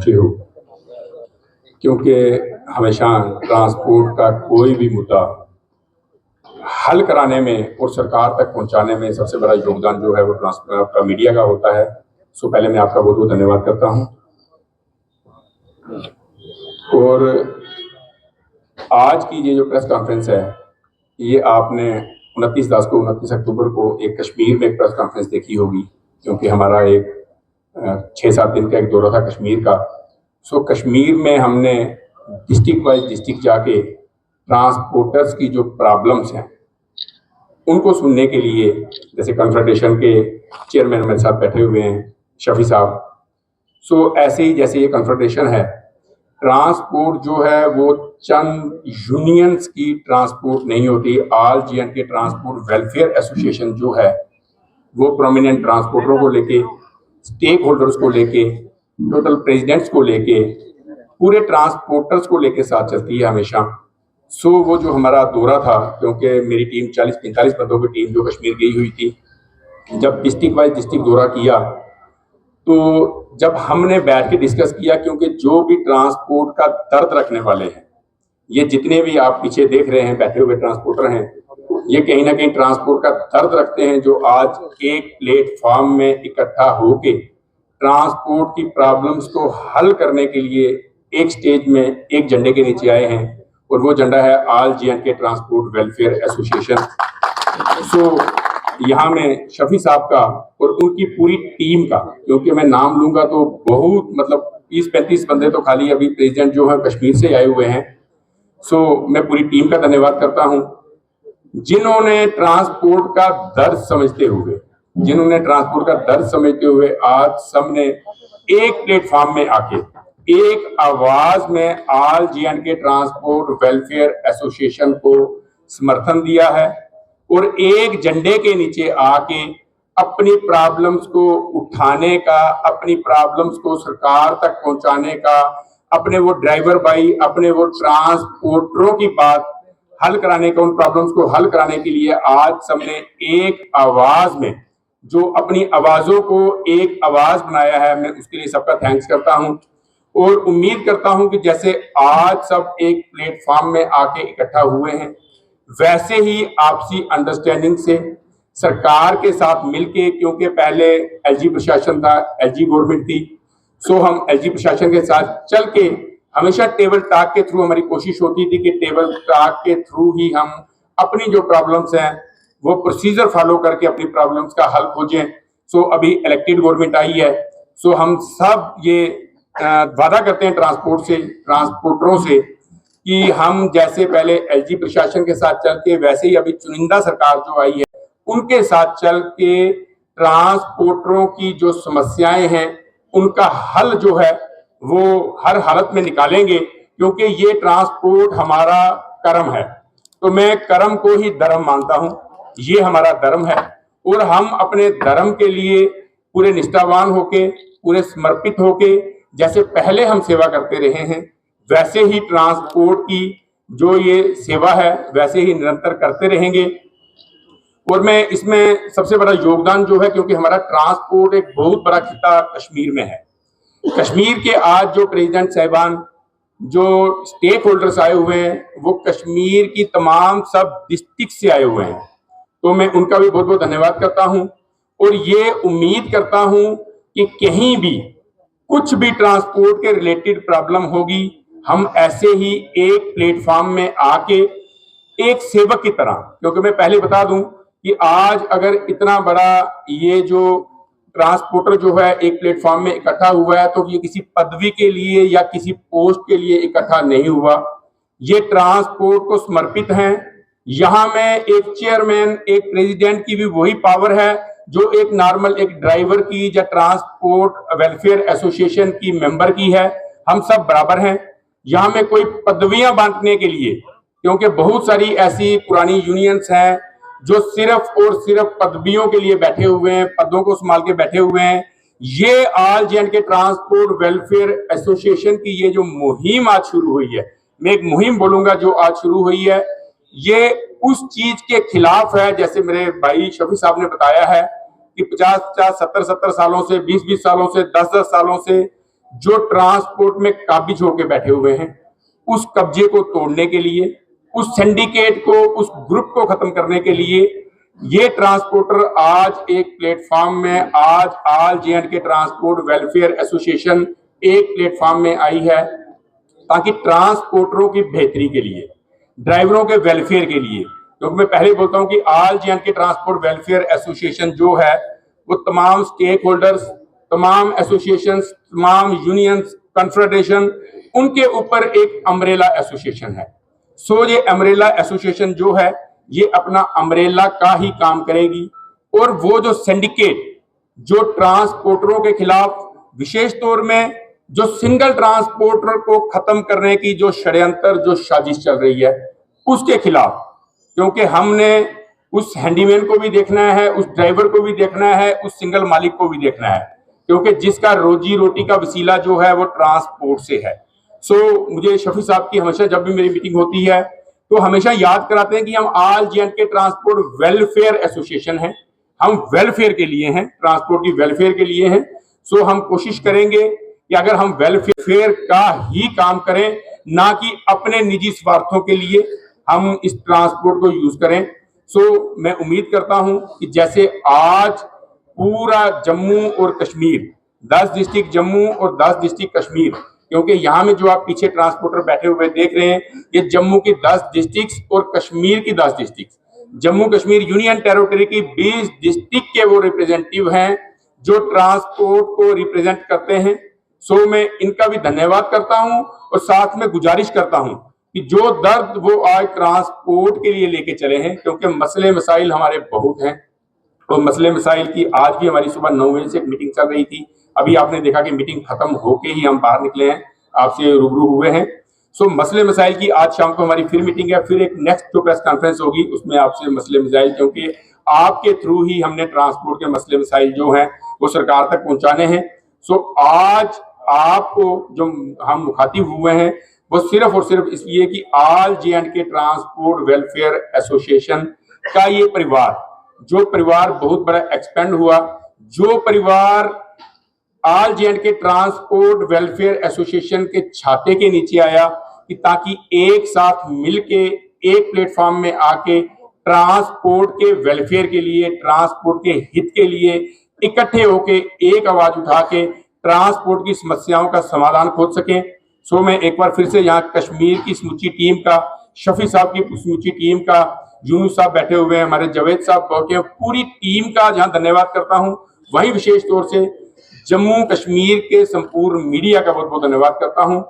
पहुंचे हो, क्योंकि हमेशा ट्रांसपोर्ट का कोई भी मुद्दा हल कराने में और सरकार तक पहुंचाने में सबसे बड़ा योगदान जो है वो ट्रांसपोर्ट का मीडिया का होता है। सो पहले मैं आपका बहुत बहुत धन्यवाद करता हूं। और आज की ये जो प्रेस कॉन्फ्रेंस है, ये आपने 29 अक्टूबर को एक कश्मीर में एक प्रेस कॉन्फ्रेंस देखी होगी, क्योंकि हमारा एक 6-7 दिन का एक दौरा था कश्मीर का। सो कश्मीर में हमने डिस्ट्रिक्ट वाइज डिस्ट्रिक्ट जाके ट्रांसपोर्टर्स की जो प्रॉब्लम्स हैं उनको सुनने के लिए, जैसे कन्फेडरेशन के चेयरमैन मेरे साथ बैठे हुए हैं शफी साहब। सो ऐसे ही जैसे ये कन्फेडरेशन है, ट्रांसपोर्ट जो है वो चंद यूनियंस की ट्रांसपोर्ट नहीं होती। All J&K transport welfare association जो है वो प्रोमिनेंट ट्रांसपोर्टरों को लेके, स्टेक होल्डर्स को लेके, टोटल प्रेसिडेंट्स को लेके, पूरे ट्रांसपोर्टर्स को लेके साथ चलती है हमेशा। सो वो जो हमारा दौरा था, क्योंकि मेरी टीम 40-45 बंदों की टीम जो कश्मीर गई हुई थी, जब डिस्ट्रिक्ट वाइज डिस्ट्रिक्ट दौरा किया तो जब हमने बैठ के डिस्कस किया, क्योंकि जो भी ट्रांसपोर्ट का दर्द रखने वाले हैं, ये जितने भी आप पीछे देख रहे हैं बैठे हुए ट्रांसपोर्टर हैं, ये कहीं ना कहीं ट्रांसपोर्ट का दर्द रखते हैं, जो आज एक प्लेटफॉर्म में इकट्ठा होके ट्रांसपोर्ट की प्रॉब्लम्स को हल करने के लिए एक स्टेज में एक झंडे के नीचे आए हैं, और वो झंडा है all J&K transport welfare association. So यहाँ में शफी साहब का और उनकी पूरी टीम का, क्योंकि मैं नाम लूंगा तो बहुत मतलब 30-35 बंदे तो खाली अभी प्रेसिडेंट जो है कश्मीर से आए हुए हैं। सो मैं पूरी टीम का धन्यवाद करता हूं, जिन्होंने ट्रांसपोर्ट का दर्द समझते हुए आज सबने एक प्लेटफॉर्म में आके एक आवाज में all J&K transport welfare association को समर्थन दिया है, और एक झंडे के नीचे आके अपनी प्रॉब्लम्स को उठाने का, अपनी प्रॉब्लम्स को सरकार तक पहुंचाने का, अपने वो ड्राइवर भाई, अपने वो ट्रांसपोर्टरों की बात हल कराने का, उन प्रॉब्लम्स को हल कराने के लिए आज सबने एक आवाज में जो अपनी आवाजों को एक आवाज बनाया है, मैं उसके लिए सबका थैंक्स करता हूं। और उम्मीद करता हूं कि जैसे आज सब एक प्लेटफॉर्म में आके इकट्ठा हुए हैं, वैसे ही आपसी अंडरस्टैंडिंग से सरकार के साथ मिलके, क्योंकि पहले LG प्रशासन था, LG गवर्नमेंट थी, सो हम LG प्रशासन के साथ चल के हमेशा टेबल टॉक के थ्रू हमारी कोशिश होती थी कि टेबल टॉक के थ्रू ही हम अपनी जो प्रॉब्लम्स हैं वो प्रोसीजर फॉलो करके अपनी प्रॉब्लम्स का हल खोजें। सो अभी इलेक्टेड गवर्नमेंट आई है, सो हम सब ये वादा करते हैं ट्रांसपोर्टरों से कि हम जैसे पहले LG प्रशासन के साथ चल के, वैसे ही अभी चुनिंदा सरकार जो आई है उनके साथ चल के ट्रांसपोर्टरों की जो समस्याएं हैं उनका हल जो है वो हर हालत में निकालेंगे, क्योंकि ये ट्रांसपोर्ट हमारा कर्म है। तो मैं कर्म को ही धर्म मानता हूं, ये हमारा धर्म है, और हम अपने धर्म के लिए पूरे निष्ठावान होके, पूरे समर्पित होके, जैसे पहले हम सेवा करते रहे हैं, वैसे ही ट्रांसपोर्ट की जो ये सेवा है वैसे ही निरंतर करते रहेंगे। और मैं इसमें सबसे बड़ा योगदान जो है, क्योंकि हमारा ट्रांसपोर्ट एक बहुत बड़ा खिता कश्मीर में है, कश्मीर के आज जो प्रेसिडेंट साहिबान, जो स्टेक होल्डर्स आए हुए हैं, वो कश्मीर की तमाम सब डिस्ट्रिक्ट से आए हुए हैं, तो मैं उनका भी बहुत बहुत धन्यवाद करता हूं। और ये उम्मीद करता हूं कि कहीं भी कुछ भी ट्रांसपोर्ट के रिलेटेड प्रॉब्लम होगी, हम ऐसे ही एक प्लेटफॉर्म में आके एक सेवक की तरह, क्योंकि मैं पहले बता दूं कि आज अगर इतना बड़ा ये जो ट्रांसपोर्टर जो है एक प्लेटफॉर्म में इकट्ठा हुआ है, तो ये किसी पदवी के लिए या किसी पोस्ट के लिए इकट्ठा नहीं हुआ, ये ट्रांसपोर्ट को समर्पित हैं। यहाँ में एक चेयरमैन, एक प्रेसिडेंट की भी वही पावर है जो एक नॉर्मल एक ड्राइवर की या ट्रांसपोर्ट वेलफेयर एसोसिएशन की मेंबर की है। हम सब बराबर हैं। यहाँ में कोई पदवियां बांटने के लिए, क्योंकि बहुत सारी ऐसी पुरानी यूनियंस हैं जो सिर्फ और सिर्फ पदवियों के लिए बैठे हुए हैं, पदों को संभाल के बैठे हुए हैं। ये all J&K transport welfare association की ये जो मुहिम आज शुरू हुई है, मैं एक मुहिम बोलूंगा जो आज शुरू हुई है, ये उस चीज के खिलाफ है। जैसे मेरे भाई शफी साहब ने बताया है कि 50-50, 70-70 सालों से, 20-20 सालों से, 10-10 सालों से जो ट्रांसपोर्ट में काबिज होकर बैठे हुए हैं, उस कब्जे को तोड़ने के लिए, उस सिंडिकेट को, उस ग्रुप को खत्म करने के लिए ये ट्रांसपोर्टर आज एक प्लेटफॉर्म में, आज ऑल जे&के ट्रांसपोर्ट वेलफेयर एसोसिएशन एक प्लेटफॉर्म में आई है, ताकि ट्रांसपोर्टरों की बेहतरी के लिए, ड्राइवरों के वेलफेयर के लिए, क्योंकि मैं पहले बोलता हूं कि ऑल जे&के ट्रांसपोर्ट वेलफेयर एसोसिएशन जो है वो तमाम स्टेक होल्डर्स, तमाम एसोसिएशन, तमाम यूनियंस, कॉन्फेडरेशन, उनके ऊपर एक अम्ब्रेला एसोसिएशन है। सो ये अम्ब्रेला एसोसिएशन जो है ये अपना अम्ब्रेला का ही काम करेगी, और वो जो सिंडिकेट जो ट्रांसपोर्टरों के खिलाफ, विशेष तौर में जो सिंगल ट्रांसपोर्टर को खत्म करने की जो षड्यंत्र, जो साजिश चल रही है, उसके खिलाफ, क्योंकि हमने उस हैंडीमैन को भी देखना है, उस ड्राइवर को भी देखना है, उस सिंगल मालिक को भी देखना है, क्योंकि जिसका रोजी रोटी का वसीला जो है वो ट्रांसपोर्ट से है। सो मुझे शफी साहब की हमेशा जब भी मेरी मीटिंग होती है तो हमेशा याद कराते हैं कि हम ऑल जे&के ट्रांसपोर्ट वेलफेयर एसोसिएशन हैं, हम वेलफेयर के लिए हैं, ट्रांसपोर्ट की वेलफेयर के लिए हैं। सो हम कोशिश करेंगे कि अगर हम वेलफेयर का ही काम करें, ना कि अपने निजी स्वार्थों के लिए हम इस ट्रांसपोर्ट को यूज करें। सो मैं उम्मीद करता हूं कि जैसे आज पूरा जम्मू और कश्मीर, 10 डिस्ट्रिक्ट जम्मू और 10 डिस्ट्रिक्ट कश्मीर, क्योंकि यहाँ में जो आप पीछे ट्रांसपोर्टर बैठे हुए देख रहे हैं, ये जम्मू की 10 डिस्ट्रिक्ट और कश्मीर की 10 district, Jammu Kashmir union territory की 20 डिस्ट्रिक्ट के वो रिप्रेजेंटेटिव हैं जो ट्रांसपोर्ट को रिप्रेजेंट करते हैं। सो मैं इनका भी धन्यवाद करता हूं, और साथ में गुजारिश करता हूं कि जो दर्द वो आज ट्रांसपोर्ट के लिए लेके चले हैं, क्योंकि मसले मसाइल हमारे बहुत हैं, और मसले मसाइल की आज भी हमारी सुबह 9 बजे से एक मीटिंग चल रही थी। अभी आपने देखा कि मीटिंग खत्म होके ही हम बाहर निकले हैं, आपसे रूबरू हुए हैं। सो मसले मसाइल की आज शाम को हमारी फिर मीटिंग है, फिर एक नेक्स्ट जो प्रेस कॉन्फ्रेंस होगी उसमें आपसे मसले मसाइल, क्योंकि आपके थ्रू ही हमने ट्रांसपोर्ट के मसले मसाइल जो हैं वो सरकार तक पहुंचाने हैं। सो आज आपको जो हम मुखातिब हुए हैं वो सिर्फ और सिर्फ इसलिए कि ऑल जे&के ट्रांसपोर्ट वेलफेयर एसोसिएशन का ये परिवार, जो परिवार बहुत बड़ा एक्सपेंड हुआ, जो परिवार ऑल जे&के ट्रांसपोर्ट वेलफेयर एसोसिएशन के छाते के नीचे आया, कि ताकि एक साथ मिलके एक प्लेटफॉर्म में आके ट्रांसपोर्ट के वेलफेयर के लिए, ट्रांसपोर्ट के हित के लिए इकट्ठे होके एक आवाज उठा के ट्रांसपोर्ट की समस्याओं का समाधान खोज सकें। सो मैं एक बार फिर से यहाँ कश्मीर की समूची टीम का, शफी साहब की समूची टीम का, यूनुस साहब बैठे हुए हैं, हमारे जावेद साहब बैठे हैं, पूरी टीम का जहाँ धन्यवाद करता हूँ, वहीं विशेष तौर से जम्मू कश्मीर के संपूर्ण मीडिया का बहुत बहुत धन्यवाद करता हूँ।